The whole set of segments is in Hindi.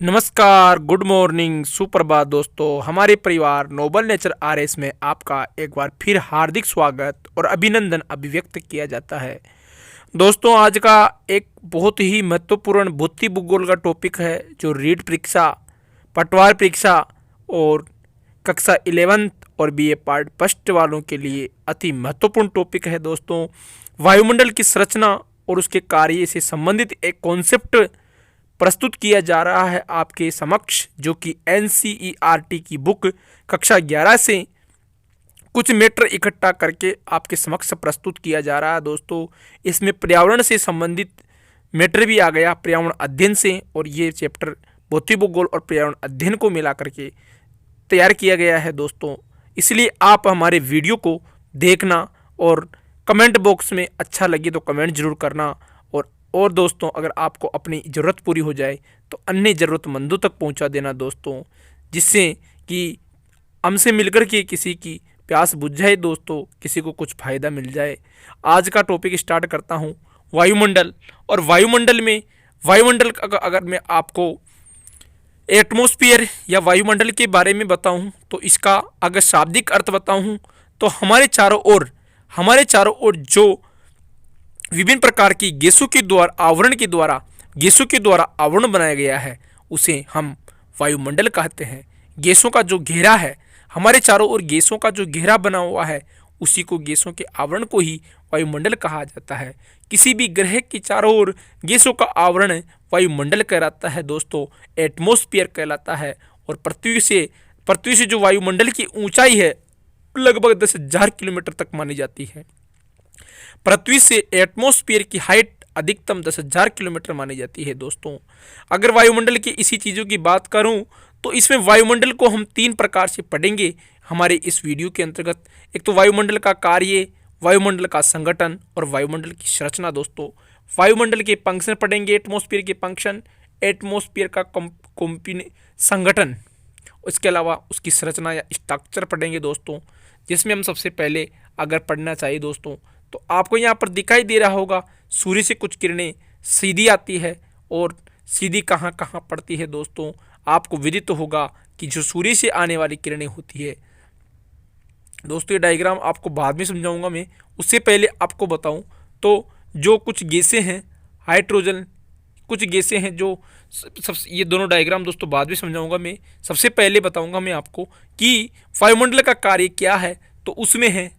नमस्कार, गुड मॉर्निंग, सुप्रभात दोस्तों। हमारे परिवार नोबल नेचर आरएस में आपका एक बार फिर हार्दिक स्वागत और अभिनंदन अभिव्यक्त किया जाता है। दोस्तों, आज का एक बहुत ही महत्वपूर्ण भौतिक भूगोल का टॉपिक है जो रीट परीक्षा, पटवार परीक्षा और कक्षा 11 और बीए पार्ट फर्स्ट वालों के लिए अति महत्वपूर्ण टॉपिक है। दोस्तों, वायुमंडल की संरचना और उसके कार्य से संबंधित एक कॉन्सेप्ट प्रस्तुत किया जा रहा है आपके समक्ष, जो कि एनसीईआरटी की बुक कक्षा 11 से कुछ मैटर इकट्ठा करके आपके समक्ष प्रस्तुत किया जा रहा है। दोस्तों, इसमें पर्यावरण से संबंधित मैटर भी आ गया, पर्यावरण अध्ययन से, और ये चैप्टर भौतिक भूगोल और पर्यावरण अध्ययन को मिला करके तैयार किया गया है। दोस्तों, इसलिए आप हमारे वीडियो को देखना और कमेंट बॉक्स में अच्छा लगे तो कमेंट जरूर करना। और दोस्तों, अगर आपको अपनी ज़रूरत पूरी हो जाए तो अन्य ज़रूरतमंदों तक पहुंचा देना दोस्तों, जिससे कि हमसे मिलकर के किसी की प्यास बुझ जाए दोस्तों, किसी को कुछ फ़ायदा मिल जाए। आज का टॉपिक स्टार्ट करता हूं, वायुमंडल। और वायुमंडल अगर मैं आपको एटमॉस्फेयर या वायुमंडल के बारे में बताऊं तो इसका अगर शाब्दिक अर्थ बताऊं तो हमारे चारों ओर जो विभिन्न प्रकार की गैसों के द्वारा आवरण बनाया गया है उसे हम वायुमंडल कहते हैं। गैसों का जो घेरा है, हमारे चारों ओर गैसों का जो घेरा बना हुआ है, उसी को गैसों के आवरण को ही वायुमंडल कहा जाता है। किसी भी ग्रह के चारों ओर गैसों का आवरण वायुमंडल कहलाता है दोस्तों, एटमॉस्फेयर कहलाता है। और पृथ्वी से जो वायुमंडल की ऊंचाई है लगभग 10,000 किलोमीटर तक मानी जाती है। पृथ्वी से एटमॉस्फेयर की हाइट अधिकतम 10,000 किलोमीटर मानी जाती है। दोस्तों, अगर वायुमंडल की इसी चीज़ों की बात करूं तो इसमें वायुमंडल को हम 3 प्रकार से पढ़ेंगे हमारे इस वीडियो के अंतर्गत। एक तो वायुमंडल का कार्य, वायुमंडल का संगठन और वायुमंडल की संरचना। दोस्तों, वायुमंडल के फंक्शन पढ़ेंगे, एटमॉस्फेयर के फंक्शन, एटमॉस्फेयर का संगठन, इसके अलावा उसकी संरचना या स्ट्रक्चर पढ़ेंगे दोस्तों। जिसमें हम सबसे पहले अगर पढ़ना चाहिए दोस्तों तो आपको यहाँ पर दिखाई दे रहा होगा, सूर्य से कुछ किरणें सीधी आती है और सीधी कहाँ कहाँ पड़ती है। दोस्तों, आपको विदित होगा कि जो सूर्य से आने वाली किरणें होती है, दोस्तों ये डायग्राम आपको बाद में समझाऊंगा मैं, उससे पहले आपको बताऊं तो जो कुछ गैसें हैं, हाइड्रोजन, कुछ गैसें हैं जो ये दोनों डायग्राम दोस्तों बाद में समझाऊंगा मैं। सबसे पहले बताऊंगा मैं आपको कि वायुमंडल का कार्य क्या है। तो उसमें है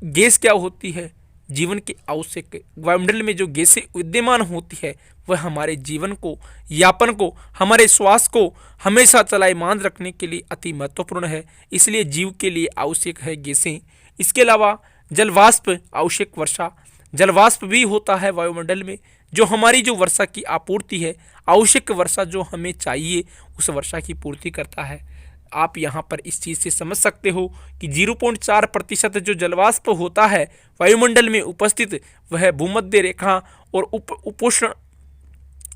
गैस क्या होती है, जीवन के आवश्यक। वायुमंडल में जो गैसें विद्यमान होती है वह हमारे जीवन को, यापन को, हमारे श्वास को हमेशा चलायमान रखने के लिए अति महत्वपूर्ण है, इसलिए जीव के लिए आवश्यक है गैसें। इसके अलावा जलवाष्प आवश्यक, वर्षा जलवाष्प भी होता है वायुमंडल में, जो हमारी जो वर्षा की आपूर्ति है, आवश्यक वर्षा जो हमें चाहिए उस वर्षा की पूर्ति करता है। आप यहाँ पर इस चीज़ से समझ सकते हो कि 0.4% जो जलवाष्प होता है वायुमंडल में उपस्थित, वह भूमध्य रेखा और उपोष्ण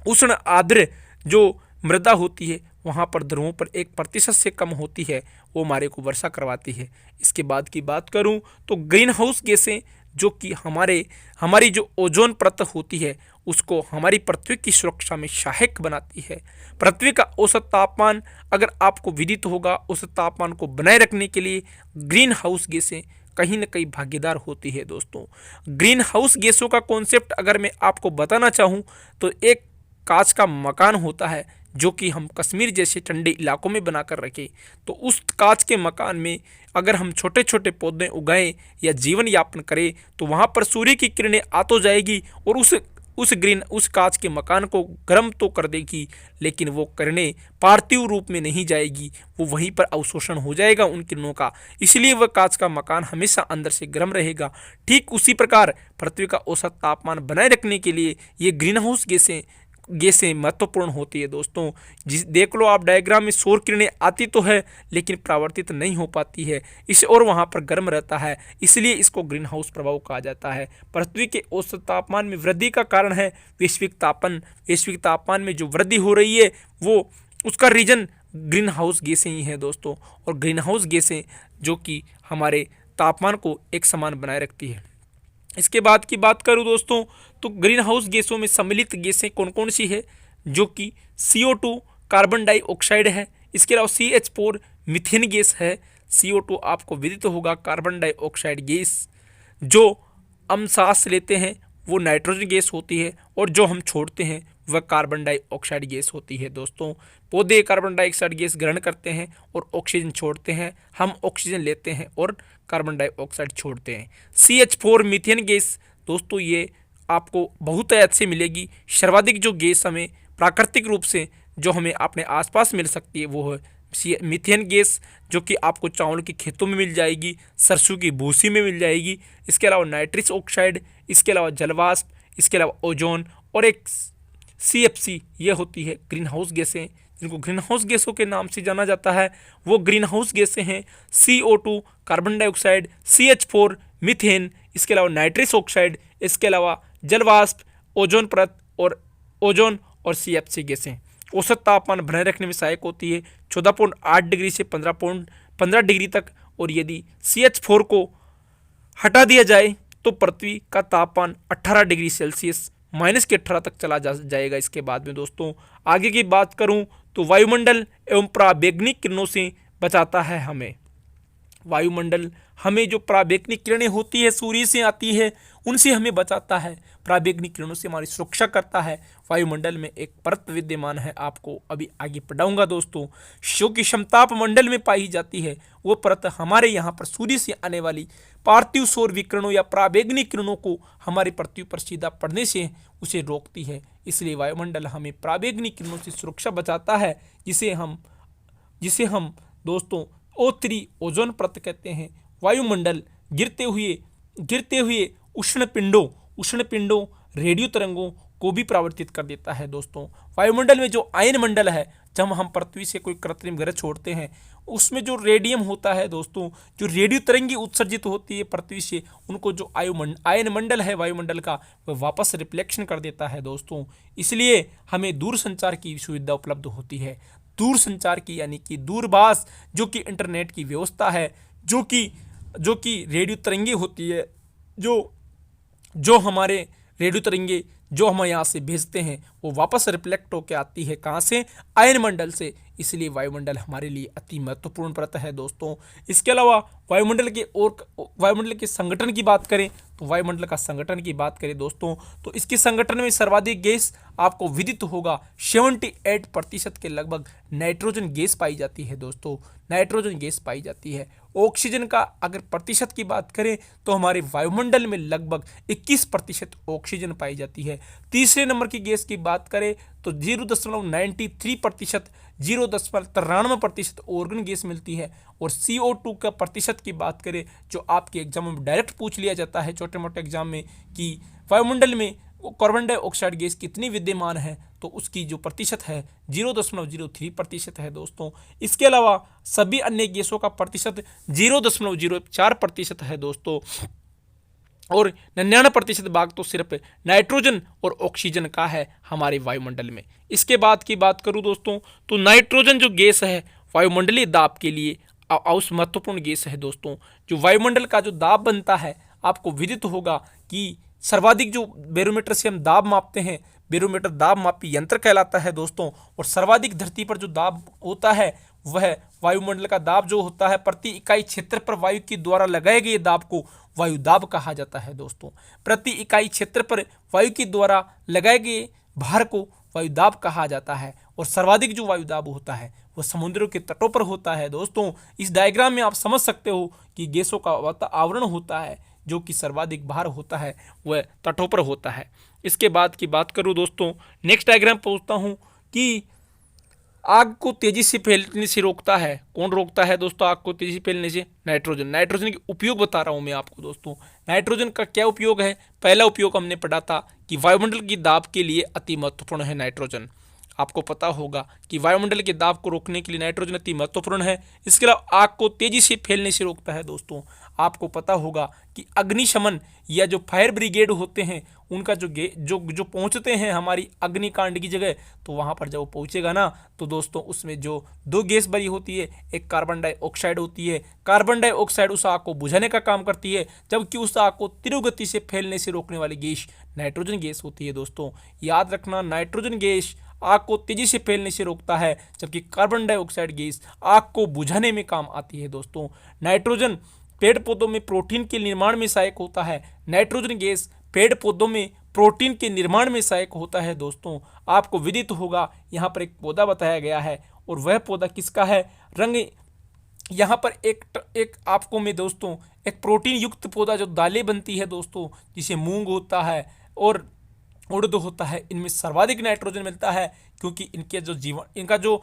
उष्ण आर्द्र जो मृदा होती है वहाँ पर ध्रुवों पर 1% से कम होती है, वो हमारे को वर्षा करवाती है। इसके बाद की बात करूँ तो ग्रीन हाउस गैसें, जो कि हमारी जो ओजोन परत होती है उसको हमारी पृथ्वी की सुरक्षा में सहायक बनाती है। पृथ्वी का औसत तापमान अगर आपको विदित होगा, औसत तापमान को बनाए रखने के लिए ग्रीन हाउस गैसें कहीं न कहीं भागीदार होती है। दोस्तों, ग्रीन हाउस गैसों का कॉन्सेप्ट अगर मैं आपको बताना चाहूँ तो एक कांच का मकान होता है जो कि हम कश्मीर जैसे ठंडे इलाकों में बनाकर रखें, तो उस कांच के मकान में अगर हम छोटे छोटे पौधे उगाएं या जीवन यापन करें तो वहाँ पर सूर्य की किरणें आ तो जाएगी और उस कांच के मकान को गर्म तो कर देगी, लेकिन वो किरणें पार्थिव रूप में नहीं जाएगी, वो वहीं पर अवशोषण हो जाएगा उन किरणों का, इसलिए वह कांच का मकान हमेशा अंदर से गर्म रहेगा। ठीक उसी प्रकार पृथ्वी का औसत तापमान बनाए रखने के लिए ये ग्रीन हाउस गैसें महत्वपूर्ण होती है। दोस्तों, जिस देख लो आप डायग्राम में, सौर किरणें आती तो है लेकिन परावर्तित नहीं हो पाती है, इस और वहाँ पर गर्म रहता है, इसलिए इसको ग्रीन हाउस प्रभाव कहा जाता है। पृथ्वी के औसत तापमान में वृद्धि का कारण है वैश्विक तापमान में जो वृद्धि हो रही है वो उसका रीजन ग्रीन हाउस गैसें ही है दोस्तों। और ग्रीन हाउस गैसें जो कि हमारे तापमान को एक समान बनाए रखती है। इसके बाद की बात करूं दोस्तों तो ग्रीन हाउस गैसों में सम्मिलित गैसें कौन कौन सी है। जो कि CO2 कार्बन डाइऑक्साइड है। इसके अलावा CH4 मीथेन गैस है। CO2 आपको विदित होगा कार्बन डाइऑक्साइड गैस, जो हम सांस लेते हैं वो नाइट्रोजन गैस होती है, और जो हम छोड़ते हैं वह कार्बन डाइऑक्साइड गैस होती है। दोस्तों, पौधे कार्बन डाइऑक्साइड गैस ग्रहण करते हैं और ऑक्सीजन छोड़ते हैं, हम ऑक्सीजन लेते हैं और कार्बन डाइऑक्साइड छोड़ते हैं। CH4 मीथेन गैस दोस्तों ये आपको बहुत याद से मिलेगी। सर्वाधिक जो गैस हमें प्राकृतिक रूप से जो हमें अपने आसपास मिल सकती है वो है मीथेन गैस, जो कि आपको चावल के खेतों में मिल जाएगी, सरसों की भूसी में मिल जाएगी। इसके अलावा नाइट्रस ऑक्साइड, इसके अलावा जलवाष्प, इसके अलावा ओजोन और एक CFC, ये होती है ग्रीन हाउस गैसें, जिनको ग्रीन हाउस गैसों के नाम से जाना जाता है। वो ग्रीन हाउस गैसें हैं CO2 carbon dioxide, CH4 methane, इसके अलावा नाइट्रस ऑक्साइड, इसके अलावा जलवाष्प, ओजोन परत और CFC गैसें। औसत तापमान बनाए रखने में सहायक होती है 14.8 डिग्री से 15 डिग्री तक, और यदि CH4 को हटा दिया जाए तो पृथ्वी का तापमान 18 डिग्री सेल्सियस -18 तक चला जाएगा। इसके बाद में दोस्तों आगे की बात करूं तो वायुमंडल एवं पराबैंगनी किरणों से बचाता है हमें। वायुमंडल हमें जो पराबैंगनी किरणें होती है सूर्य से आती है, उनसे हमें बचाता है, पराबैंगनी किरणों से हमारी सुरक्षा करता है। वायुमंडल में एक परत विद्यमान है, आपको अभी आगे पढ़ाऊंगा दोस्तों, जो कि समताप मंडल में पाई जाती है। वो परत हमारे यहाँ पर सूर्य से आने वाली पार्थिव सौर विकिरणों या पराबैंगनी किरणों को हमारी पृथ्वी पर सीधा पड़ने से उसे रोकती है। इसलिए वायुमंडल हमें पराबैंगनी किरणों से सुरक्षा बचाता है, जिसे हम दोस्तों O3 ओजोन परत कहते हैं। वायुमंडल गिरते हुए उष्ण पिंडों रेडियो तरंगों को भी परावर्तित कर देता है। दोस्तों, वायुमंडल में जो आयन मंडल है, जब हम पृथ्वी से कोई कृत्रिम ग्रह छोड़ते हैं, उसमें जो रेडियम होता है दोस्तों, जो रेडियो तरंगी उत्सर्जित होती है पृथ्वी से, उनको जो आयन मंडल है वायुमंडल का, वह वापस रिफ्लेक्शन कर देता है। दोस्तों, इसलिए हमें दूर संचार की सुविधा उपलब्ध होती है। दूर संचार की यानी कि दूरभाष, जो कि इंटरनेट की व्यवस्था है, जो कि रेडियो तरंगे होती है, जो हमारे रेडियो तरंगे जो हम यहाँ से भेजते हैं वो वापस रिफ्लेक्ट होकर आती है, कहाँ से? आयन मंडल से। इसलिए वायुमंडल हमारे लिए अति महत्वपूर्ण परत है दोस्तों। इसके अलावा वायुमंडल के संगठन की बात करें तो वायुमंडल का संगठन की बात करें दोस्तों, तो इसके संगठन में सर्वाधिक गैस आपको विदित होगा 78% के लगभग नाइट्रोजन गैस पाई जाती है। दोस्तों, नाइट्रोजन गैस पाई जाती है। ऑक्सीजन का अगर प्रतिशत की बात करें तो हमारे वायुमंडल में लगभग 21% ऑक्सीजन पाई जाती है। तीसरे नंबर की गैस की बात करें तो 0.93%, 0.93% ऑर्गन गैस मिलती है। और CO2 का प्रतिशत की बात करें, जो आपके एग्जाम में डायरेक्ट पूछ लिया जाता है छोटे मोटे एग्जाम में, कि वायुमंडल में कार्बन डाइऑक्साइड गैस कितनी विद्यमान है, तो उसकी जो प्रतिशत है 0.03% है दोस्तों। इसके अलावा सभी अन्य गैसों का प्रतिशत 0.04% है दोस्तों, और 99% भाग तो सिर्फ नाइट्रोजन और ऑक्सीजन का है हमारे वायुमंडल में। इसके बाद की बात करूं दोस्तों, तो नाइट्रोजन जो गैस है वायुमंडलीय दाब के लिए महत्वपूर्ण गैस है दोस्तों। जो वायुमंडल का जो दाब बनता है, आपको विदित होगा कि सर्वाधिक जो बैरोमीटर से हम दाब मापते हैं, बैरोमीटर दाब मापी यंत्र कहलाता है दोस्तों। और सर्वाधिक धरती पर जो दाब होता है वह वायुमंडल का दाब जो होता है, प्रति इकाई क्षेत्र पर वायु के द्वारा लगाए गए दाब को वायु दाब कहा जाता है दोस्तों। प्रति इकाई क्षेत्र पर वायु के द्वारा लगाए गए भार को वायु दाब कहा जाता है। और सर्वाधिक जो वायु दाब होता है वह समुद्रों के तटों पर होता है दोस्तों। इस डायग्राम में आप समझ सकते हो कि गैसों का आवरण होता है, जो कि सर्वाधिक भार होता है वह तटों पर होता है। इसके बाद की बात करूं दोस्तों, नेक्स्ट डायग्राम पूछता हूं कि आग को तेजी से फैलने से रोकता है। कौन रोकता है दोस्तों आग को तेजी से फैलने से? नाइट्रोजन। नाइट्रोजन के उपयोग बता रहा हूं मैं आपको दोस्तों। नाइट्रोजन का क्या उपयोग है? पहला उपयोग हमने पढ़ा था कि वायुमंडल की दाब के लिए अति महत्वपूर्ण है नाइट्रोजन। आपको पता होगा कि वायुमंडल के दाब को रोकने के लिए नाइट्रोजन अति महत्वपूर्ण है। इसके अलावा आग को तेजी से फैलने से रोकता है दोस्तों। आपको पता होगा कि अग्निशमन या जो फायर ब्रिगेड होते हैं, उनका जो पहुंचते हैं हमारी अग्निकांड की जगह, तो वहां पर जब वो पहुंचेगा ना, तो दोस्तों उसमें जो दो गैस भरी होती है, एक कार्बन डाइऑक्साइड होती है। कार्बन डाइऑक्साइड उस आग को बुझाने का काम करती है, जबकि उस आग को तीव्र गति से फैलने से रोकने वाली गैस नाइट्रोजन गैस होती है दोस्तों। याद रखना, नाइट्रोजन गैस आग को तेजी से फैलने से रोकता है, जबकि कार्बन डाइऑक्साइड गैस आग को बुझाने में काम आती है दोस्तों। नाइट्रोजन पेड़ पौधों में प्रोटीन के निर्माण में सहायक होता है। नाइट्रोजन गैस पेड़ पौधों में प्रोटीन के निर्माण में सहायक होता है दोस्तों। आपको विदित होगा यहाँ पर एक पौधा बताया गया है, और वह पौधा किसका है? रंग यहाँ पर एक आपको मैं दोस्तों एक प्रोटीन युक्त पौधा जो दालें बनती है दोस्तों, जिसे मूंग होता है और उड़द होता है, इनमें सर्वाधिक नाइट्रोजन मिलता है, क्योंकि इनका जो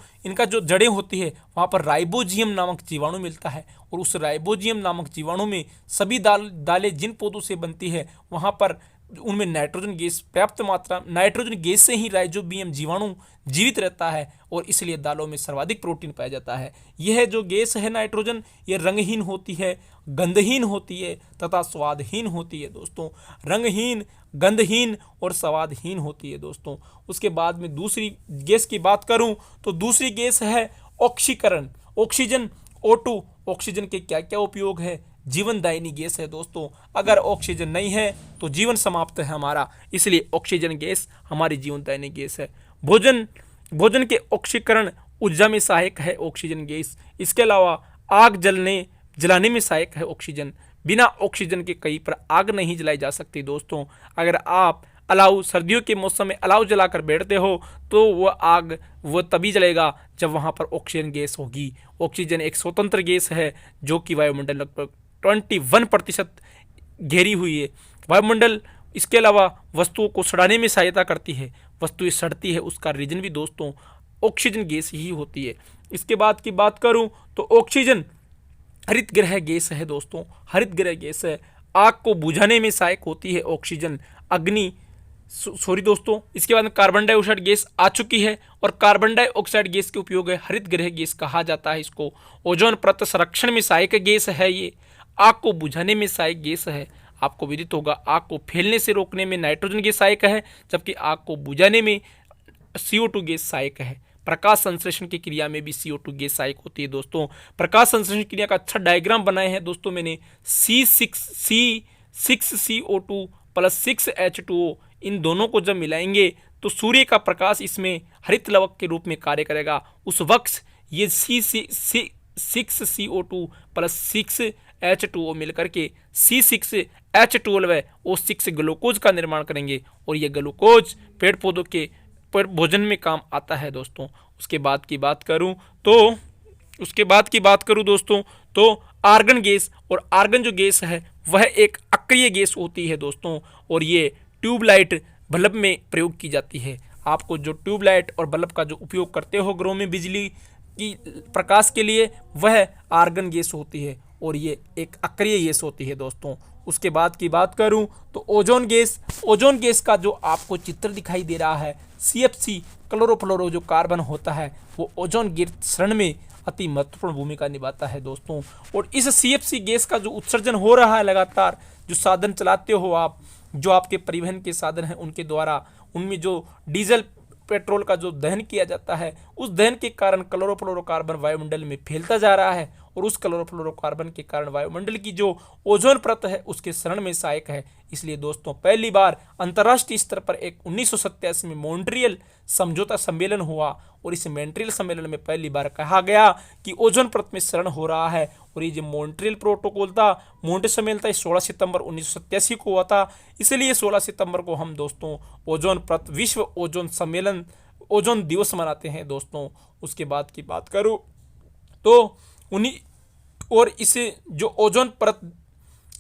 जड़ें होती है वहाँ पर राइबोजियम नामक जीवाणु मिलता है, और उस राइबोजियम नामक जीवाणु में सभी दालें जिन पौधों से बनती है वहाँ पर उनमें नाइट्रोजन गैस पर्याप्त मात्रा, नाइट्रोजन गैस से ही राइजोबियम जीवाणु जीवित रहता है, और इसलिए दालों में सर्वाधिक प्रोटीन पाया जाता है। यह जो गैस है नाइट्रोजन, ये रंगहीन होती है, गंधहीन होती है तथा स्वादहीन होती है दोस्तों। रंगहीन, गंधहीन और स्वादहीन होती है दोस्तों। उसके बाद में दूसरी गैस की बात करूं तो दूसरी गैस है ऑक्सीकरण, ऑक्सीजन, O2। ऑक्सीजन के क्या क्या उपयोग है? जीवनदायिनी गैस है दोस्तों। अगर ऑक्सीजन नहीं है तो जीवन समाप्त है हमारा, इसलिए ऑक्सीजन गैस हमारी जीवनदायिनी गैस है। भोजन के ऑक्सीकरण ऊर्जा में सहायक है ऑक्सीजन गैस। इसके अलावा आग जलाने में सहायक है ऑक्सीजन। बिना ऑक्सीजन के कहीं पर आग नहीं जलाई जा सकती दोस्तों। अगर आप सर्दियों के मौसम में अलाव जलाकर बैठते हो तो वह तभी जलेगा जब वहाँ पर ऑक्सीजन गैस होगी। ऑक्सीजन एक स्वतंत्र गैस है जो कि वायुमंडल लगभग 21% घेरी हुई है। वायुमंडल इसके अलावा वस्तुओं को सड़ाने में सहायता करती है। वस्तुएं सड़ती है उसका रीजन भी दोस्तों ऑक्सीजन गैस ही होती है। इसके बाद की बात करूं तो ऑक्सीजन हरित गृह गैस है दोस्तों, हरित गृह गैस है। आग को बुझाने में सहायक होती है ऑक्सीजन। दोस्तों, इसके बाद में कार्बन डाइऑक्साइड गैस आ चुकी है, और कार्बन डाइऑक्साइड गैस के उपयोग है हरित गृह गैस कहा जाता है इसको। ओजोन परत संरक्षण में सहायक गैस है ये। आग को बुझाने में सहायक गैस है। आपको विदित होगा आग को फैलने से रोकने में नाइट्रोजन गैस सहायक है, जबकि आग को बुझाने में CO2 गैस सहायक है। प्रकाश संश्लेषण की क्रिया में भी CO2 गैस सहायक होती है दोस्तों। प्रकाश संश्लेषण क्रिया का अच्छा डायग्राम बनाए हैं दोस्तों मैंने। C6CO2 + 6H2O, इन दोनों को जब मिलाएंगे तो सूर्य का प्रकाश इसमें हरित लवक के रूप में कार्य करेगा। उस वक्त ये 6CO2 + 6H2O मिलकर के C6H12 है, O6 ग्लूकोज का निर्माण करेंगे, और ये ग्लूकोज पेड़ पौधों के भोजन में काम आता है दोस्तों। उसके बाद की बात करूं दोस्तों तो आर्गन गैस, और आर्गन जो गैस है वह एक अक्रिय गैस होती है दोस्तों, और ये ट्यूबलाइट बल्ब में प्रयोग की जाती है। आपको जो ट्यूबलाइट और बल्ब का जो उपयोग करते हो घरों में बिजली की प्रकाश के लिए, वह आर्गन गैस होती है, और ये एक अक्रिय गैस होती है दोस्तों। उसके बाद की बात करूं तो ओजोन गैस का जो आपको चित्र दिखाई दे रहा है, CFC क्लोरोफ्लोरो जो कार्बन होता है, वो ओजोन गिर शरण में अति महत्वपूर्ण भूमिका निभाता है दोस्तों। और इस CFC गैस का जो उत्सर्जन हो रहा है लगातार, जो साधन चलाते हो आप, जो आपके परिवहन के साधन हैं उनके द्वारा, उनमें जो डीजल पेट्रोल का जो दहन किया जाता है, उस दहन के कारण क्लोरोफ्लोरोकार्बन वायुमंडल में फैलता जा रहा है, और उस क्लोरोफ्लोरोकार्बन के कारण वायुमंडल की जो ओजोन परत है उसके शरण में सहायक है। इसलिए दोस्तों पहली बार अंतर्राष्ट्रीय स्तर पर एक 1987 में मॉन्ट्रियल समझौता सम्मेलन हुआ, और इस मॉन्ट्रियल सम्मेलन में पहली बार कहा गया कि ओजोन परत में शरण हो रहा है। और ये जो मॉन्ट्रियल प्रोटोकॉल था, मॉन्ट्रियल सम्मेलन था, 16 सितंबर 1987 को हुआ था। इसलिए 16 सितंबर को हम दोस्तों ओजोन परत विश्व ओजोन दिवस मनाते हैं दोस्तों। उसके बाद की बात करूं तो इसे जो ओजोन परत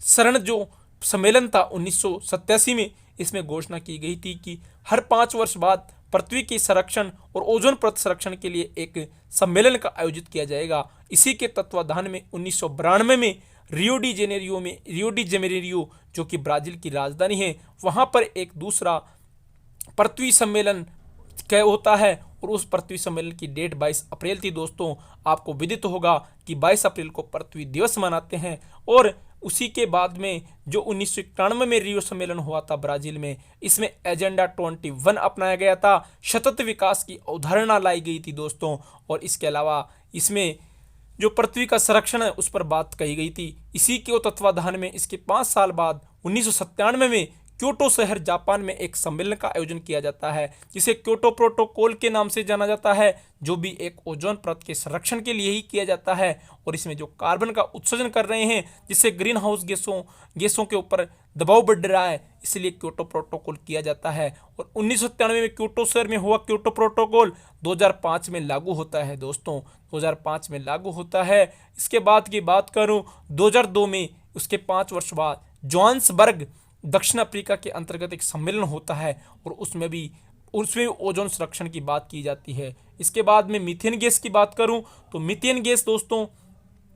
शरण जो सम्मेलन था 1987 में, इसमें घोषणा की गई थी कि हर 5 वर्ष बाद पृथ्वी के संरक्षण और ओजोन परत संरक्षण के लिए एक सम्मेलन का आयोजित किया जाएगा। इसी के तत्वाधान में 1992 में रियो डी जेनेरियो जो कि ब्राजील की राजधानी है, वहां पर एक दूसरा पृथ्वी सम्मेलन होता है, और उस पृथ्वी सम्मेलन की डेट 22 अप्रैल थी दोस्तों। आपको विदित होगा कि 22 अप्रैल को पृथ्वी दिवस मनाते हैं। और उसी के बाद में जो 1991 में रियो सम्मेलन हुआ था ब्राजील में, इसमें एजेंडा 21 अपनाया गया था, सतत विकास की अवधारणा लाई गई थी दोस्तों। और इसके अलावा इसमें जो पृथ्वी का संरक्षण है उस पर बात कही गई थी। इसी के तत्वाधान में इसके 5 साल बाद 1997 में क्योटो शहर जापान में एक सम्मेलन का आयोजन किया जाता है जिसे क्योटो प्रोटोकॉल के नाम से जाना जाता है, जो भी एक ओजोन परत के संरक्षण के लिए ही किया जाता है। और इसमें जो कार्बन का उत्सर्जन कर रहे हैं जिससे ग्रीन हाउस गैसों के ऊपर दबाव बढ़ रहा है, इसलिए क्योटो प्रोटोकॉल किया जाता है। और 1997 में क्योटो शहर में हुआ क्योटो प्रोटोकॉल 2005 में लागू होता है दोस्तों, 2005 में लागू होता है। इसके बाद की बात करूं 2002 में, उसके 5 वर्ष बाद जोहान्सबर्ग दक्षिण अफ्रीका के अंतर्गत एक सम्मेलन होता है और उसमें ओजोन संरक्षण की बात की जाती है। इसके बाद में मीथेन गैस की बात करूं तो मीथेन गैस दोस्तों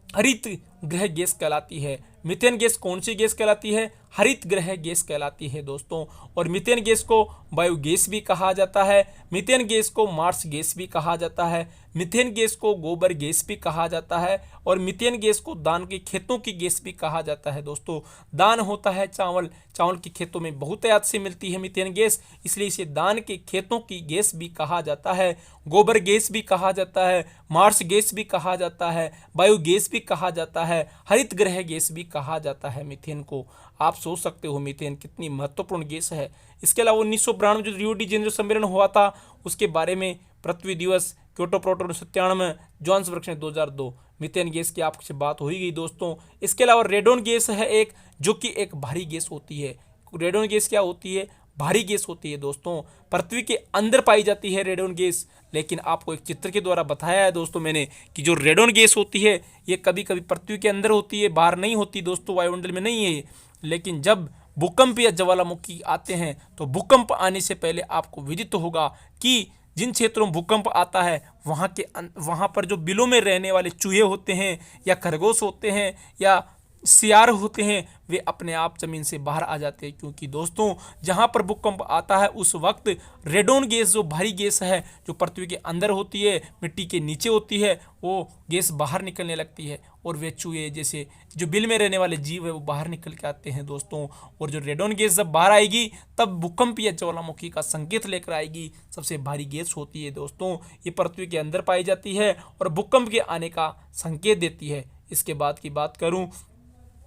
हरित गृह गैस कहलाती है। मीथेन गैस कौन सी गैस कहलाती है? हरित गृह गैस कहलाती है दोस्तों। और मीथेन गैस को बायोगैस भी कहा जाता है, मीथेन गैस को मार्स गैस भी कहा जाता है, मीथेन गैस को गोबर गैस भी कहा जाता है और मीथेन गैस को धान के खेतों की गैस भी कहा जाता है दोस्तों। धान होता है चावल के खेतों में बहुतायत से मिलती है मीथेन गैस, इसलिए इसे धान के खेतों की गैस भी कहा जाता है, गोबर गैस भी कहा जाता है, मार्स गैस भी कहा जाता है, बायोगैस भी कहा जाता है, हरित गृह गैस भी कहा जाता है मीथेन को। आप सोच सकते हो मीथेन कितनी महत्वपूर्ण गैस है। इसके अलावा 1992 जो रियो डी जेनेरो सम्मेलन हुआ था उसके बारे में पृथ्वी दिवस, क्योटो प्रोटोकॉल 97, जोहान्सबर्ग ने 2002, मीथेन गैस की आपसे बात हो ही गई दोस्तों। इसके अलावा रेडोन गैस है एक, जो कि एक भारी गैस होती है। रेडोन गैस क्या होती है? भारी गैस होती है दोस्तों, पृथ्वी के अंदर पाई जाती है रेडोन गैस। लेकिन आपको एक चित्र के द्वारा बताया है दोस्तों मैंने कि जो रेडोन गैस होती है ये कभी कभी पृथ्वी के अंदर होती है, बाहर नहीं होती दोस्तों, वायुमंडल में नहीं है। लेकिन जब भूकंप या ज्वालामुखी आते हैं तो भूकंप आने से पहले आपको विदित होगा कि जिन क्षेत्रों में भूकंप आता है वहाँ पर जो बिलों में रहने वाले चूहे होते हैं या खरगोश होते हैं या सियार होते हैं, वे अपने आप जमीन से बाहर आ जाते हैं, क्योंकि दोस्तों जहां पर भूकंप आता है उस वक्त रेडोन गैस जो भारी गैस है जो पृथ्वी के अंदर होती है, मिट्टी के नीचे होती है, वो गैस बाहर निकलने लगती है और वे चूहे जैसे जो बिल में रहने वाले जीव है वो बाहर निकल के आते हैं दोस्तों। और जो रेडोन गैस जब बाहर आएगी तब भूकंप या ज्वालामुखी का संकेत लेकर आएगी। सबसे भारी गैस होती है दोस्तों, ये पृथ्वी के अंदर पाई जाती है और भूकंप के आने का संकेत देती है। इसके बाद की बात करूँ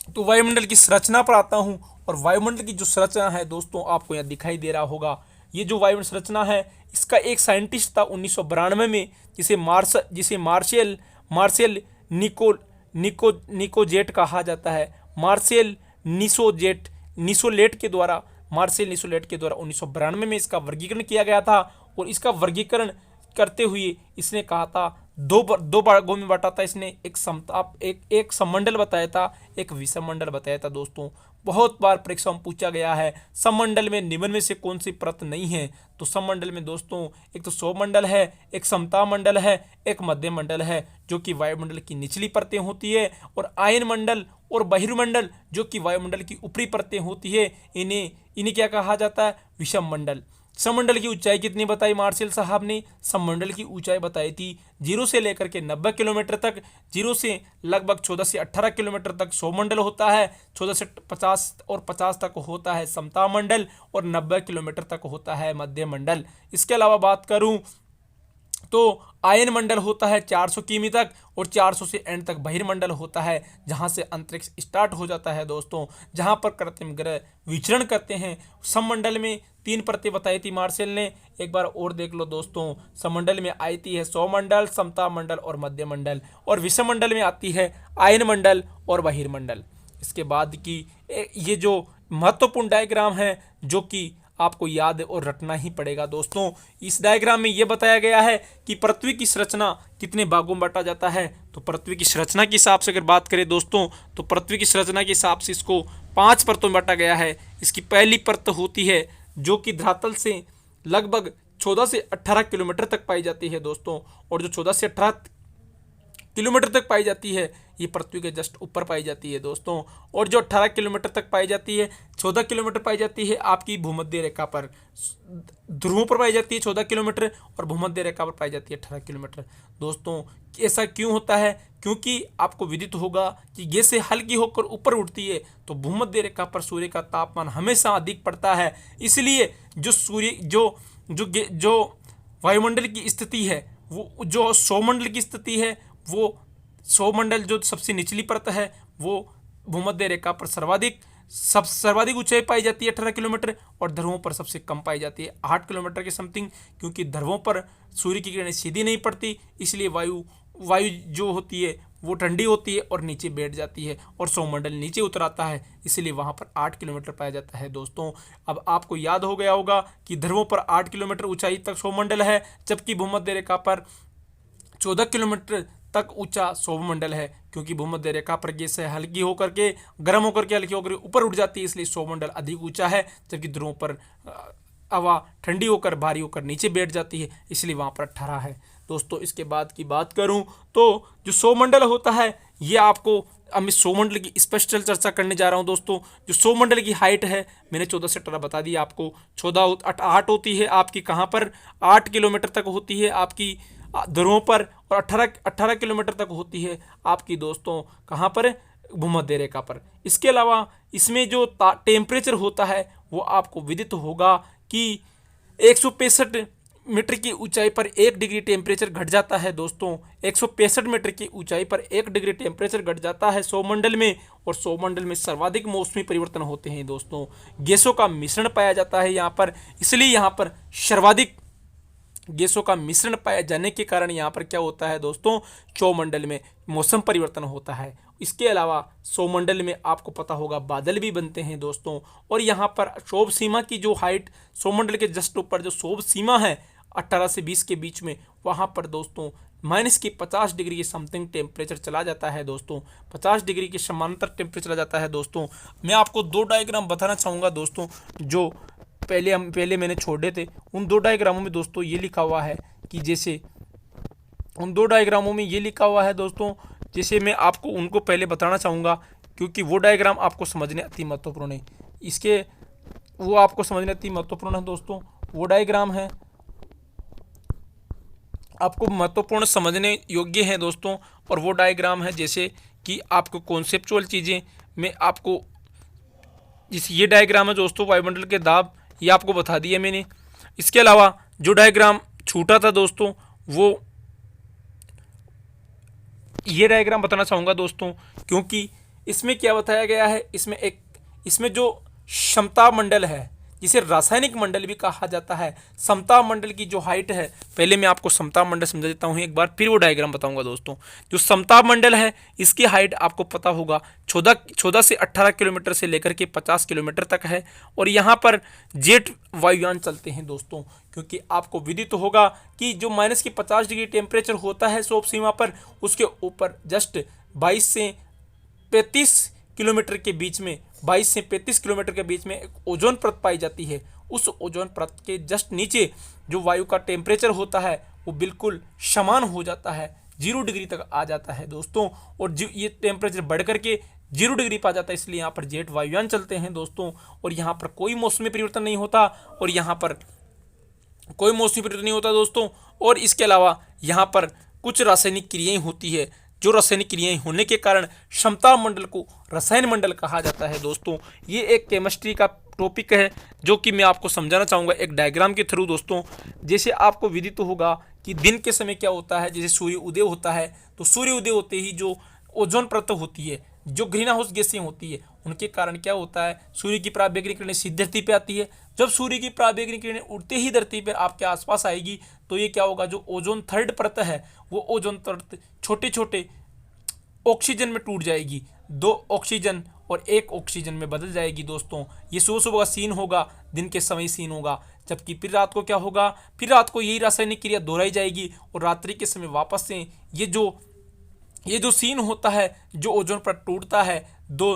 तो वायुमंडल की संरचना पर आता हूं। और वायुमंडल की जो संरचना है दोस्तों आपको यहाँ दिखाई दे रहा होगा, ये जो वायुमंडल संरचना है इसका एक साइंटिस्ट था 1992 में जिसे मार्शल निकोजेट कहा जाता है। मार्शल निसोलेट के द्वारा 1992 में इसका वर्गीकरण किया गया था। और इसका वर्गीकरण करते हुए इसने कहा था दो भागों में बांटा था इसने, एक सममंडल बताया था, एक विषममंडल बताया था दोस्तों। बहुत बार परीक्षा में पूछा गया है सममंडल में निम्न में से कौन सी परत नहीं है, तो सममंडल में दोस्तों एक तो सौरमंडल है, एक समतापमंडल है, एक मध्य मंडल है जो कि वायुमंडल की निचली परतें होती है, और आयन मंडल और बहिर्मंडल जो कि वायुमंडल की ऊपरी परतें होती है, इन्हें क्या कहा जाता है? विषम मंडल। सममंडल की ऊंचाई कितनी बताई मार्शल साहब ने? सममंडल की ऊंचाई बताई थी 0 से लेकर के 90 किलोमीटर तक, 0 से लगभग 14 से 18 किलोमीटर तक सौरमंडल होता है, 14 से 50 और 50 तक होता है समतापमंडल और 90 किलोमीटर तक होता है मध्य मंडल। इसके अलावा बात करूं तो आयन मंडल होता है 400 किमी तक और 400 से एंड तक बहिर्मंडल होता है, जहां से अंतरिक्ष स्टार्ट हो जाता है दोस्तों, जहां पर कृत्रिम ग्रह विचरण करते हैं। सममंडल में 3 परतें बताई थी मार्शल ने, एक बार और देख लो दोस्तों। सममंडल में आती है सौरमंडल, समतापमंडल और मध्य मंडल, और विषममंडल में आती है आयन मंडल और बहिर्मंडल। इसके बाद की ये जो महत्वपूर्ण डायग्राम है जो कि आपको याद और रटना ही पड़ेगा दोस्तों। इस डायग्राम में यह बताया गया है कि पृथ्वी की संरचना कितने भागों में बांटा जाता है। तो पृथ्वी की संरचना के हिसाब से अगर बात करें दोस्तों तो पृथ्वी की संरचना के हिसाब से इसको 5 परतों में बांटा गया है। इसकी पहली परत होती है जो कि धरातल से लगभग 14 से 18 किलोमीटर तक पाई जाती है दोस्तों, और जो 14 से 18 किलोमीटर तक पाई जाती है ये पृथ्वी के जस्ट ऊपर पाई जाती है दोस्तों। और जो 18 किलोमीटर तक पाई जाती है, 14 किलोमीटर पाई जाती है आपकी भूमध्य रेखा पर, ध्रुवों पर पाई जाती है 14 किलोमीटर और भूमध्य रेखा पर पाई जाती है 18 किलोमीटर। दोस्तों ऐसा क्यों होता है? क्योंकि आपको विदित होगा कि गैसें हल्की होकर ऊपर उठती है तो भूमध्य रेखा पर सूर्य का तापमान हमेशा अधिक पड़ता है, इसलिए जो वायुमंडल की स्थिति है वो जो सौरमंडल की स्थिति है, वो सौरमंडल जो सबसे निचली परत है वो भूमध्य रेखा पर सर्वाधिक सब सर्वाधिक ऊंचाई पाई जाती है 18 किलोमीटर, और ध्रुवों पर सबसे कम पाई जाती है 8 किलोमीटर के समथिंग, क्योंकि ध्रुवों पर सूर्य की किरणें सीधी नहीं पड़ती, इसलिए वायु वायु जो होती है वो ठंडी होती है और नीचे बैठ जाती है और सौरमंडल नीचे उतर आता है, इसलिए वहाँ पर 8 किलोमीटर पाया जाता है दोस्तों। अब आपको याद हो गया होगा कि ध्रुवों पर 8 किलोमीटर ऊंचाई तक सौरमंडल है, जबकि भूमध्य रेखा पर 14 किलोमीटर तक ऊंचा सौरमंडल है, क्योंकि भूमध्य रेखा पर गैस हल्की होकर के गर्म होकर के हल्की होकर ऊपर उठ जाती है, इसलिए सौरमंडल अधिक ऊंचा है, जबकि ध्रुवों पर हवा ठंडी होकर भारी होकर नीचे बैठ जाती है, इसलिए वहाँ पर 18 है दोस्तों। इसके बाद की बात करूं तो जो सौरमंडल होता है, ये आपको अब मैं सौरमंडल की स्पेशल चर्चा करने जा रहा हूं दोस्तों। जो सौरमंडल की हाइट है मैंने 14 से 18 बता दी आपको, 8 होती है आपकी कहाँ पर, 8 किलोमीटर तक होती है आपकी ध्रुवों पर, और 18 किलोमीटर तक होती है आपकी दोस्तों कहाँ पर, भूमध्य रेखा पर। इसके अलावा इसमें जो टेम्परेचर होता है वो आपको विदित होगा कि 165 मीटर की ऊंचाई पर 1 डिग्री टेम्परेचर घट जाता है दोस्तों। 165 मीटर की ऊंचाई पर 1 डिग्री टेम्परेचर घट जाता है सौरमंडल में, और सौरमंडल में सर्वाधिक मौसमी परिवर्तन होते हैं दोस्तों। गैसों का मिश्रण पाया जाता है यहाँ पर, इसलिए यहाँ पर सर्वाधिक गैसों का मिश्रण पाए जाने के कारण यहाँ पर क्या होता है दोस्तों, सौरमंडल में मौसम परिवर्तन होता है। इसके अलावा सौरमंडल में आपको पता होगा बादल भी बनते हैं दोस्तों, और यहाँ पर क्षोभ सीमा की जो हाइट, सौरमंडल के जस्ट ऊपर जो क्षोभ सीमा है 18 से 20 के बीच में, वहाँ पर दोस्तों माइनस की 50 डिग्री के समथिंग टेम्परेचर चला जाता है दोस्तों, 50 डिग्री के समांतर टेम्परेचर चला जाता है दोस्तों। मैं आपको 2 डायग्राम बताना चाहूँगा दोस्तों, जो पहले मैंने छोड़े थे। उन 2 डायग्रामों में दोस्तों ये लिखा हुआ है कि जैसे उन 2 डायग्रामों में ये लिखा हुआ है दोस्तों, जैसे मैं आपको उनको पहले बताना चाहूँगा, क्योंकि वो डायग्राम आपको समझने अति महत्वपूर्ण है। इसके वो आपको समझने अति महत्वपूर्ण है दोस्तों। वो डायग्राम है आपको महत्वपूर्ण समझने योग्य है दोस्तों, और वो डायग्राम है जैसे कि आपको कॉन्सेप्चुअल चीज़ें मैं आपको, जिस ये डायग्राम है दोस्तों वायुमंडल के दाब, ये आपको बता दिया मैंने। इसके अलावा जो डायग्राम छूटा था दोस्तों, वो ये डायग्राम बताना चाहूँगा दोस्तों, क्योंकि इसमें क्या बताया गया है, इसमें जो समताप मंडल है, जिसे रासायनिक मंडल भी कहा जाता है, समताप मंडल की जो हाइट है, पहले मैं आपको समताप मंडल समझा देता हूँ एक बार, फिर वो डायग्राम बताऊंगा दोस्तों। जो समताप मंडल है इसकी हाइट आपको पता होगा 14 से 18 किलोमीटर से लेकर के 50 किलोमीटर तक है, और यहाँ पर जेट वायुयान चलते हैं दोस्तों, क्योंकि आपको विदित होगा कि जो माइनस की 50 डिग्री टेम्परेचर होता है क्षोभ सीमा पर, उसके ऊपर जस्ट 22 से 35 किलोमीटर के बीच में, 22 से 35 किलोमीटर के बीच में एक ओजोन परत पाई जाती है। उस ओजोन परत के जस्ट नीचे जो वायु का टेम्परेचर होता है वो बिल्कुल समान हो जाता है, 0 डिग्री तक आ जाता है दोस्तों, और ये टेम्परेचर बढ़ करके 0 डिग्री पा जाता है, इसलिए यहाँ पर जेट वायुयान चलते हैं दोस्तों। और यहाँ पर कोई मौसमी परिवर्तन नहीं होता, और यहाँ पर कोई मौसमी परिवर्तन नहीं होता दोस्तों। और इसके अलावा यहाँ पर कुछ रासायनिक क्रियाएं होती है, जो रासायनिक क्रियाएं होने के कारण समताप मंडल को रसायन मंडल कहा जाता है दोस्तों। ये एक केमिस्ट्री का टॉपिक है जो कि मैं आपको समझाना चाहूँगा एक डायग्राम के थ्रू दोस्तों। जैसे आपको विदित होगा कि दिन के समय क्या होता है, जैसे सूर्य उदय होता है, तो सूर्य उदय होते ही जो ओजोन परत होती है, जो ग्रीन हाउस गैसें होती है, उनके कारण क्या होता है, सूर्य की पराबैंगनी किरणें सीधे धरती पे आती है। जब सूर्य की पराबैंगनी किरणें उड़ते ही धरती पर आपके आसपास आएगी, तो ये क्या होगा, जो ओजोन थर्ड परत है, वो ओजोन परत छोटे छोटे ऑक्सीजन में टूट जाएगी, 2 ऑक्सीजन और 1 ऑक्सीजन में बदल जाएगी दोस्तों। ये सुबह सुबह का सीन होगा, दिन के समय सीन होगा। जबकि फिर रात को क्या होगा, फिर रात को यही रासायनिक क्रिया दोहराई जाएगी, और रात्रि के समय वापस से ये जो सीन होता है, जो ओजोन पर टूटता है 2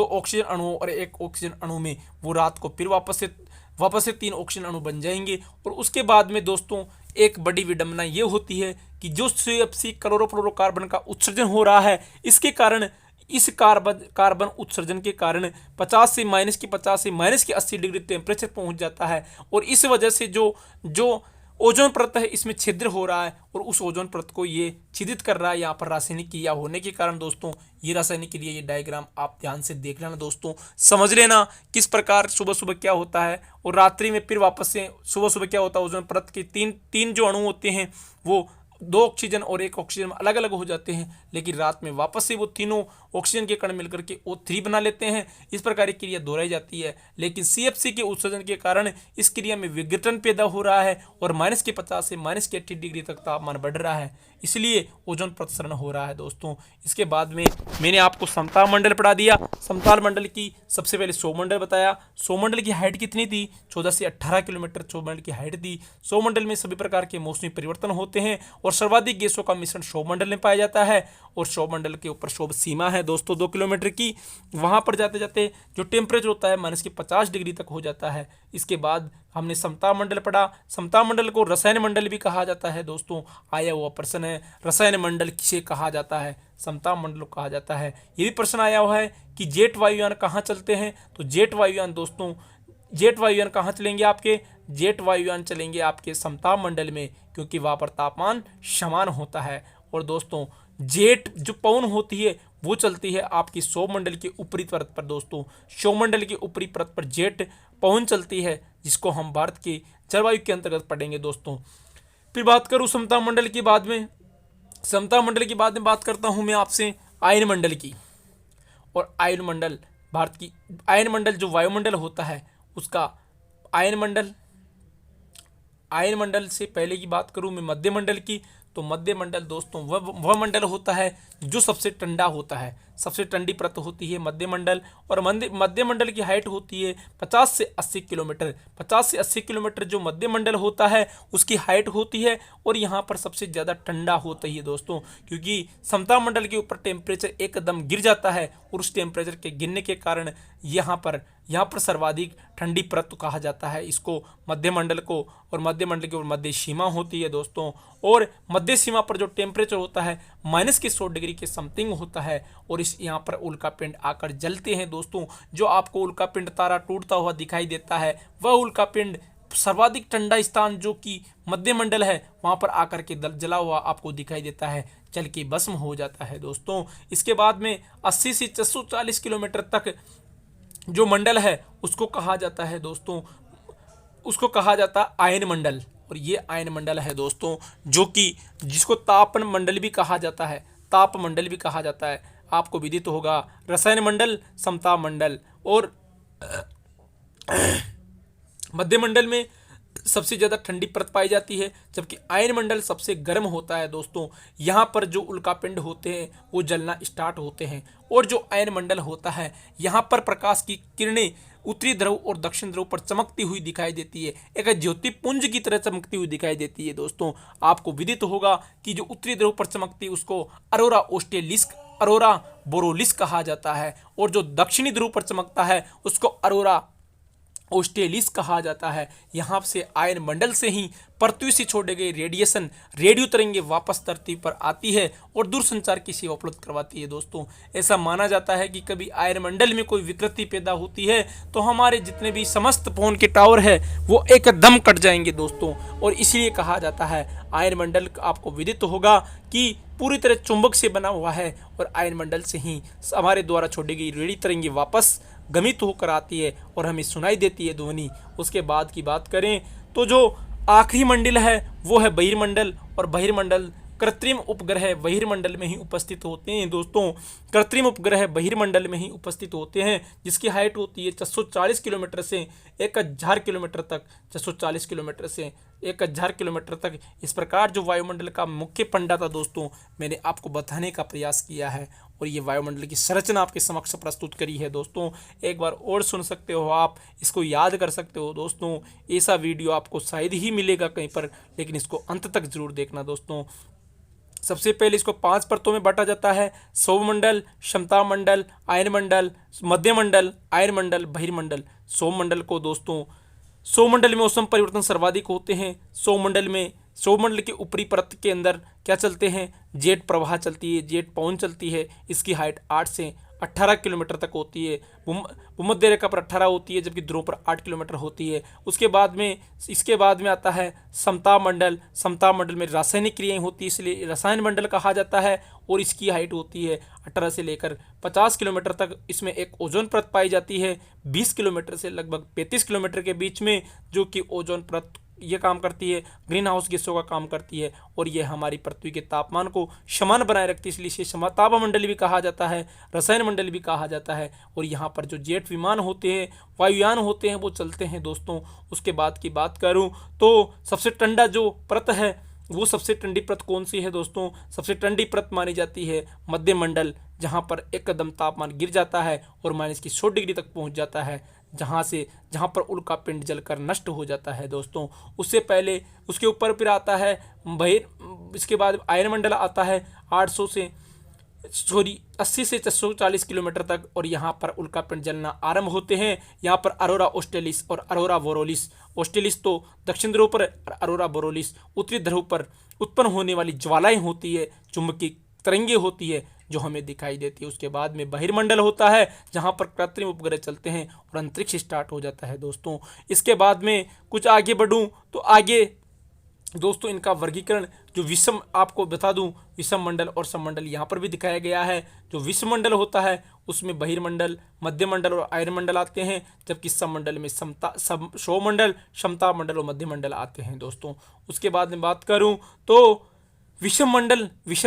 ऑक्सीजन अणुओं और 1 ऑक्सीजन अणु में, वो रात को फिर वापस से 3 ऑक्सीजन अणु बन जाएंगे। और उसके बाद में दोस्तों एक बड़ी विडंबना ये होती है कि जो CFC क्लोरोफ्लोरोकार्बन का उत्सर्जन हो रहा है, इसके कारण इस कार्बन उत्सर्जन के कारण 50 से माइनस की 80 डिग्री टेम्परेचर पहुंच जाता है, और इस वजह से जो ओजोन परत है इसमें छिद्र हो रहा है, और उस ओजोन परत को ये छिदित कर रहा है यहाँ पर रासायनिक क्रिया होने के कारण दोस्तों। ये रासायनिक क्रिया, ये डायग्राम आप ध्यान से देख लेना दोस्तों, समझ लेना किस प्रकार सुबह सुबह क्या होता है, और रात्रि में फिर वापस से सुबह सुबह क्या होता है, ओजोन परत के तीन जो अणु होते हैं वो दो ऑक्सीजन और एक ऑक्सीजन अलग अलग हो जाते हैं, लेकिन रात में वापस से वो तीनों ऑक्सीजन के कण मिलकर के O3 बना लेते हैं। इस प्रकार की क्रिया दोहराई जाती है, लेकिन CFC के उत्सर्जन के कारण इस क्रिया में विघटन पैदा हो रहा है और -50 से -80 डिग्री तक तापमान बढ़ रहा है, इसलिए ओजोन प्रसरण हो रहा है दोस्तों। इसके बाद में मैंने आपको समताप मंडल पढ़ा दिया। समताप मंडल की सबसे पहले सौरमंडल बताया। सौरमंडल की हाइट कितनी थी? 14 से 18 किलोमीटर सौरमंडल की हाइट थी। सौरमंडल में सभी प्रकार के मौसमी परिवर्तन होते हैं और सर्वाधिक गैसों का मिश्रण सौरमंडल में पाया जाता है। और सौरमंडल के ऊपर सौर सीमा है दोस्तों 2 किलोमीटर की। वहां पर जाते जाते जो टेम्परेचर होता है -50 डिग्री तक हो जाता है। इसके बाद हमने समताप मंडल पढ़ा। समताप मंडल को रसायन मंडल भी कहा जाता है दोस्तों, आया हुआ प्रश्न है, रसायन मंडल किसे कहा जाता है? समताप मंडल को कहा जाता है। ये भी प्रश्न आया हुआ है कि जेट वायुयान कहाँ चलते हैं? तो जेट वायुयान दोस्तों, जेट वायुयान कहाँ चलेंगे आपके? जेट वायुयान चलेंगे आपके समताप मंडल में, क्योंकि वहाँ पर तापमान समान होता है। और दोस्तों जेट जो पवन होती है वो चलती है आपकी सौरमंडल के ऊपरी परत पर दोस्तों। सौरमंडल की ऊपरी परत पर जेट पवन चलती है, जिसको हम भारत के जलवायु के अंतर्गत पढ़ेंगे दोस्तों। फिर बात करूँ समताप मंडल की, बाद में समताप मंडल की बाद में बात करता हूँ मैं आपसे आयन मंडल की। और आयन मंडल, भारत की आयन मंडल जो वायुमंडल होता है उसका आयन मंडल से पहले की बात करूं मैं मध्य मंडल की, तो मध्य मंडल दोस्तों वह मंडल होता है जो सबसे ठंडा होता है, सबसे ठंडी परत होती है मध्य मंडल। और मध्य मंडल की हाइट होती है 50 से 80 किलोमीटर। 50 से 80 किलोमीटर जो मध्य मंडल होता है उसकी हाइट होती है, और यहाँ पर सबसे ज़्यादा ठंडा होता ही है दोस्तों, क्योंकि समताप मंडल के ऊपर टेम्परेचर एकदम गिर जाता है, और उस टेम्परेचर के गिरने के कारण यहाँ पर सर्वाधिक ठंडी परत कहा जाता है इसको, मध्य मंडल को। और मध्य मंडल की ओर मध्य सीमा होती है दोस्तों, और मध्य सीमा पर जो टेम्परेचर होता है -100 डिग्री के समथिंग होता है, और इस यहाँ पर उल्कापिंड आकर जलते हैं दोस्तों। जो आपको उल्कापिंड तारा टूटता हुआ दिखाई देता है, वह उल्कापिंड सर्वाधिक ठंडा स्थान जो कि मध्य मंडल है वहाँ पर आकर के जला हुआ आपको दिखाई देता है, जल के भस्म हो जाता है दोस्तों। इसके बाद में 80 से 440 किलोमीटर तक जो मंडल है उसको कहा जाता है दोस्तों, उसको कहा जाता है आयन मंडल। और ये आयन मंडल है दोस्तों, जो कि जिसको तापन मंडल भी कहा जाता है, ताप मंडल भी कहा जाता है। आपको विदित होगा रसायन मंडल, समताप मंडल, और मध्य मंडल में सबसे ज़्यादा ठंडी परत पाई जाती है, जबकि आयन मंडल सबसे गर्म होता है दोस्तों। यहाँ पर जो उल्कापिंड होते हैं वो जलना स्टार्ट होते हैं, और जो आयन मंडल होता है यहाँ पर प्रकाश की किरणें उत्तरी ध्रुव और दक्षिण ध्रुव पर चमकती हुई दिखाई देती है, एक ज्योतिपुंज की तरह चमकती हुई दिखाई देती है दोस्तों। आपको विदित होगा कि जो उत्तरी ध्रुव पर चमकती है उसको अरोरा ऑस्ट्रेलिस, अरोरा बोरोलिस कहा जाता है, और जो दक्षिणी ध्रुव पर चमकता है उसको अरोरा ऑस्ट्रेलिस कहा जाता है। यहाँ से आयन मंडल से ही पृथ्वी से छोड़े गए रेडिएशन, रेडियो तरंगे वापस धरती पर आती है और दूरसंचार की सेवा उपलब्ध करवाती है दोस्तों। ऐसा माना जाता है कि कभी आयन मंडल में कोई विकृति पैदा होती है तो हमारे जितने भी समस्त फोन के टावर है वो एकदम कट जाएंगे दोस्तों, और इसलिए कहा जाता है आयन मंडल, आपको विदित होगा कि पूरी तरह चुंबक से बना हुआ है, और आयन मंडल से ही हमारे द्वारा छोड़ी गई रेडियो तरंगे वापस गमित होकर आती है और हमें सुनाई देती है ध्वनि। उसके बाद की बात करें तो जो आखिरी मंडल है वो है बहिर्मंडल, और बहिर्मंडल कृत्रिम उपग्रह बहिर्मंडल में ही उपस्थित होते हैं दोस्तों। कृत्रिम उपग्रह बहिर्मंडल में ही उपस्थित होते हैं, जिसकी हाइट होती है 440 किलोमीटर से 1000 किलोमीटर तक, 440 किलोमीटर से 1000 किलोमीटर तक। इस प्रकार जो वायुमंडल का मुख्य पंडा था दोस्तों, मैंने आपको बताने का प्रयास किया है, और ये वायुमंडल की संरचना आपके समक्ष प्रस्तुत करी है दोस्तों। एक बार और सुन सकते हो आप, इसको याद कर सकते हो दोस्तों। ऐसा वीडियो आपको शायद ही मिलेगा कहीं पर, लेकिन इसको अंत तक जरूर देखना दोस्तों। सबसे पहले इसको 5 परतों में बांटा जाता है: सौरमंडल, समताप मंडल, आयन मंडल, मध्य मंडल, आयन मंडल, बहिर्मंडल। सौरमंडल को दोस्तों, सौरमंडल में मौसम परिवर्तन सर्वाधिक होते हैं। सौरमंडल के ऊपरी परत के अंदर क्या चलते हैं? जेट प्रवाह चलती है, जेट पवन चलती है। इसकी हाइट 8 से 18 किलोमीटर तक होती है। भूमध्य रेखा पर 18 होती है, जबकि ध्रुव पर 8 किलोमीटर होती है। इसके बाद में आता है समताप मंडल। समताप मंडल में रासायनिक क्रियाएं होती है, इसलिए रसायन मंडल कहा जाता है, और इसकी हाइट होती है 18 से लेकर 50 किलोमीटर तक। इसमें एक ओजोन परत पाई जाती है 20 किलोमीटर से लगभग 35 किलोमीटर के बीच में, जो कि ओजोन परत ये काम करती है, ग्रीन हाउस गैसों का काम करती है, और ये हमारी पृथ्वी के तापमान को समान बनाए रखती है, इसलिए इसे समताप मंडल भी कहा जाता है, रसायन मंडल भी कहा जाता है। और यहाँ पर जो जेट विमान होते हैं, वायुयान होते हैं, वो चलते हैं दोस्तों। उसके बाद की बात करूँ तो सबसे ठंडा जो परत है, वो सबसे ठंडी परत कौन सी है दोस्तों? सबसे ठंडी परत मानी जाती है मध्य मंडल, जहाँ पर एक कदम तापमान गिर जाता है और -100 डिग्री तक पहुँच जाता है, जहाँ पर उल्का पिंड जलकर नष्ट हो जाता है दोस्तों। उससे पहले उसके ऊपर फिर आता है इसके बाद आयन मंडल आता है 80 से 640 किलोमीटर तक, और यहाँ पर उल्का पिंड जलना आरंभ होते हैं। यहाँ पर अरोरा ऑस्ट्रेलिस और अरोरा बोरोलिस, ऑस्ट्रेलिस तो दक्षिण ध्रुव पर, अरोरा बोरोलिस उत्तरी ध्रुव पर उत्पन्न होने वाली ज्वालाएं होती है, चुंबकीय तरंगे होती है जो हमें दिखाई देती है। उसके बाद में बहिर्मंडल होता है, जहाँ पर कृत्रिम उपग्रह चलते हैं और अंतरिक्ष स्टार्ट हो जाता है दोस्तों। इसके बाद में कुछ आगे बढ़ूँ तो आगे दोस्तों इनका वर्गीकरण जो विषम, आपको बता दूं, विषम मंडल और सममंडल यहाँ पर भी दिखाया गया है। जो विषम मंडल होता है उसमें बहिर्मंडल, मध्य मंडल और आयन मंडल आते हैं, जबकि सममंडल में सौमंडल, समताप मंडल और मध्य मंडल आते हैं दोस्तों। उसके बाद में बात करूं तो विषम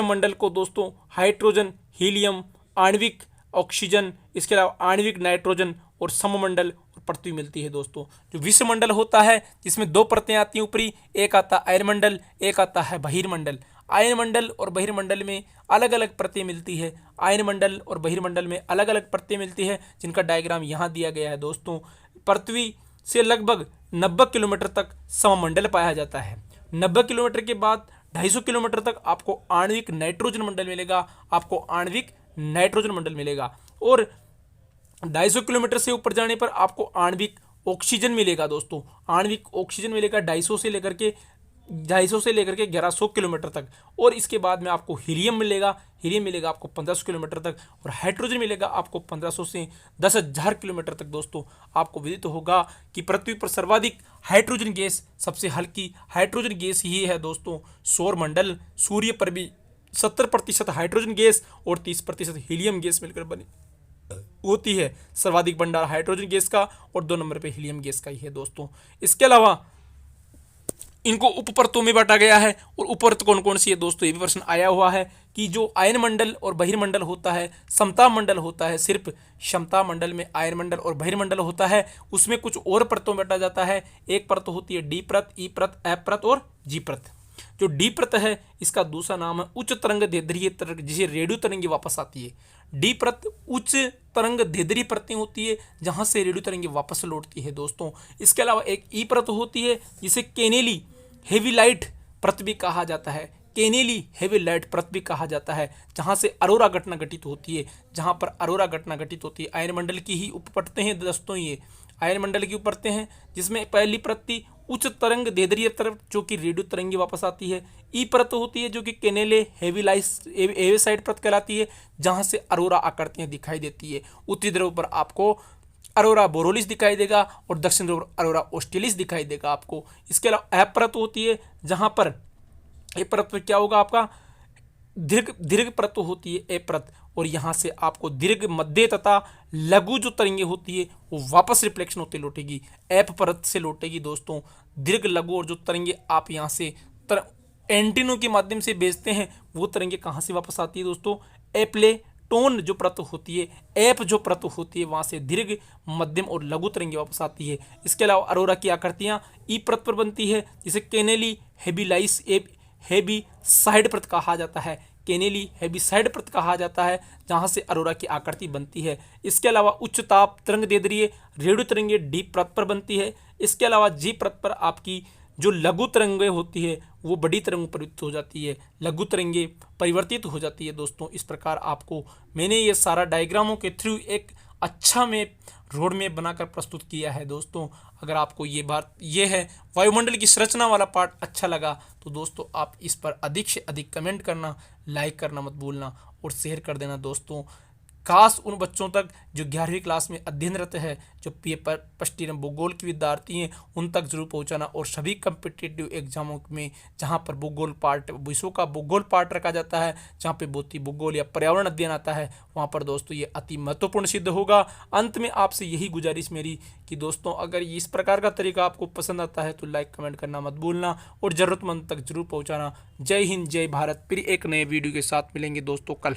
मंडल को दोस्तों हाइड्रोजन, हीलियम, आणविक ऑक्सीजन, इसके अलावा आणविक नाइट्रोजन और सममंडल और पृथ्वी मिलती है दोस्तों। जो विषमंडल होता है जिसमें 2 परतें आती हैं ऊपरी, एक आता है आयन मंडल, एक आता है बहिर्मंडल। आयन मंडल और बहिर्मंडल में अलग अलग परतें मिलती है, आयन मंडल और बहिर्मंडल में अलग अलग परतें मिलती है, जिनका डायग्राम यहाँ दिया गया है दोस्तों। पृथ्वी से लगभग 90 किलोमीटर तक सममंडल पाया जाता है। 90 किलोमीटर के बाद 250 किलोमीटर तक आपको आणविक नाइट्रोजन मंडल मिलेगा, और 250 किलोमीटर से ऊपर जाने पर आपको आणविक ऑक्सीजन मिलेगा दोस्तों। आणविक ऑक्सीजन मिलेगा 250 से लेकर के 1100 किलोमीटर तक। और इसके बाद में आपको हीलियम मिलेगा आपको 1500 किलोमीटर तक, और हाइड्रोजन मिलेगा आपको 1500 से 10,000 किलोमीटर तक दोस्तों। आपको विदित होगा कि पृथ्वी पर सर्वाधिक हाइड्रोजन गैस, सबसे हल्की हाइड्रोजन गैस ही है दोस्तों सौर मंडल। सूर्य पर भी 70% हाइड्रोजन गैस और 30% हीलियम गैस मिलकर बनी होती है। सर्वाधिक भंडार हाइड्रोजन गैस का और 2 नंबर पे हीलियम गैस का ही है दोस्तों। इसके अलावा इनको उपपरतों में बांटा गया है, और उपपरत कौन कौन सी है दोस्तों, ये भी प्रश्न आया हुआ है कि जो आयन मंडल और बहिर्मंडल होता है, समताप मंडल होता है, सिर्फ समताप मंडल में आयन मंडल और बहिर्मंडल होता है, उसमें कुछ और परतों में बांटा जाता है। एक परत होती है डी परत, ई परत, एफ परत और जी परत। जो डी परत है इसका दूसरा नाम है उच्च तरंग दैर्ध्य तरंग, जिसे रेडियो तरंगे वापस आती है। डी परत उच्च तरंग दैर्ध्य परतें होती है, जहां से रेडियो तरंगे वापस लौटती है दोस्तों। इसके अलावा एक ई परत होती है जिसे केनेली हेवी लाइट परत भी कहा जाता है, केनेली हेवी लाइट परत भी कहा जाता है, जहां से अरोरा घटना घटित होती है। जहां पर अरोरा घटना घटित होती है, आयन मंडल की ही उपपरतें हैं दोस्तों, ये आयन मंडल की उपपरतें हैं, जिसमें पहली परत थी उच्च तरंग दैर्ध्य तरफ, जो कि रेडियो तरंगे वापस आती है। ई परत होती है जो कि केनेले हेवीसाइड परत कहलाती है, जहां से अरोरा आकृतियां दिखाई देती है। उत्तरी ध्रुव पर आपको अरोरा बोरोलिस दिखाई देगा और दक्षिण ध्रुव अरोरा ऑस्ट्रेलिस दिखाई देगा आपको। इसके अलावा एफ परत होती है, जहां पर ए परत में क्या होगा, आपका दीर्घ परत होती है ए परत, और यहाँ से आपको दीर्घ, मध्य तथा लघु जो तरंगे होती है वो वापस रिफ्लेक्शन होते लौटेगी, एफ परत से लौटेगी दोस्तों। दीर्घ, लघु और जो तरंगे आप यहाँ से एंटीनों के माध्यम से भेजते हैं, वो तरंगे कहाँ से वापस आती है दोस्तों, एप्लेटोन जो परत होती है, एफ जो परत होती है, वहाँ से दीर्घ, मध्यम और लघु तरंगे वापस आती है। इसके अलावा अरोरा की आकृतियाँ ई परत पर बनती है, जिसे केनेली हेवी साइड परत कहा जाता है, केनेली हेवी साइड परत कहा जाता है, जहां से अरोरा की आकृति बनती है। इसके अलावा उच्च ताप तरंग दैर्ध्य रेडियो तरंगे डी परत पर बनती है। इसके अलावा जी परत पर आपकी जो लघु तरंगे होती है वो बड़ी तरंगों परिवर्तित हो जाती है, लघु तरंगे परिवर्तित हो जाती है दोस्तों। इस प्रकार आपको मैंने ये सारा डायग्रामों के थ्रू एक अच्छा रोड मैप बनाकर प्रस्तुत किया है दोस्तों। अगर आपको ये है वायुमंडल की संरचना वाला पार्ट अच्छा लगा तो दोस्तों आप इस पर अधिक से अधिक कमेंट करना, लाइक करना मत भूलना और शेयर कर देना दोस्तों। खास उन बच्चों तक जो 11वीं क्लास में अध्ययनरत है, जो पेपर फर्स्ट ईयर भूगोल के विद्यार्थी हैं, उन तक जरूर पहुंचाना। और सभी कम्पिटिटिव एग्जामों में जहां पर भूगोल पार्ट, विश्व का भूगोल पार्ट रखा जाता है, जहां पे भौतिक भूगोल या पर्यावरण अध्ययन आता है, वहां पर दोस्तों ये अति महत्वपूर्ण सिद्ध होगा। अंत में आपसे यही गुजारिश मेरी कि दोस्तों अगर इस प्रकार का तरीका आपको पसंद आता है तो लाइक कमेंट करना मत भूलना और ज़रूरतमंद तक जरूर पहुंचाना। जय हिंद, जय भारत। फिर एक नए वीडियो के साथ मिलेंगे दोस्तों कल।